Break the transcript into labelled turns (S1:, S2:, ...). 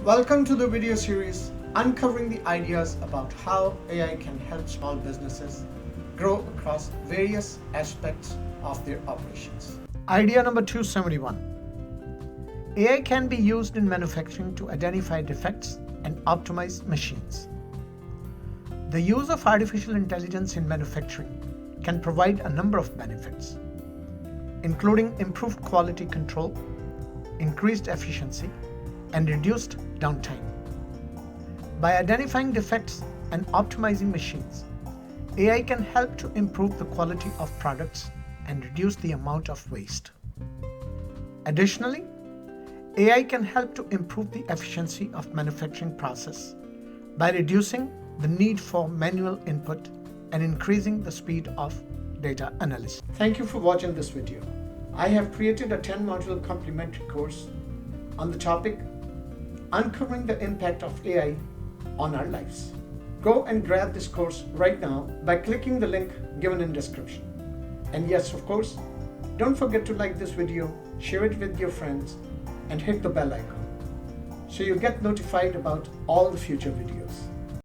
S1: Welcome to the video series uncovering the ideas about how AI can help small businesses grow across various aspects of their operations. Idea number 271. AI can be used in manufacturing to identify defects and optimize machines. The use of artificial intelligence in manufacturing can provide a number of benefits, including improved quality control, increased efficiency, and reduced downtime. By identifying defects and optimizing machines, AI can help to improve the quality of products and reduce the amount of waste. Additionally, AI can help to improve the efficiency of manufacturing process by reducing the need for manual input and increasing the speed of data analysis. Thank you for watching this video. I have created a 10-module complimentary course on the topic Uncovering the Impact of AI on Our Lives. Go and grab this course right now by clicking the link given in description. And yes, of course, don't forget to like this video, share it with your friends, and hit the bell icon so you get notified about all the future videos.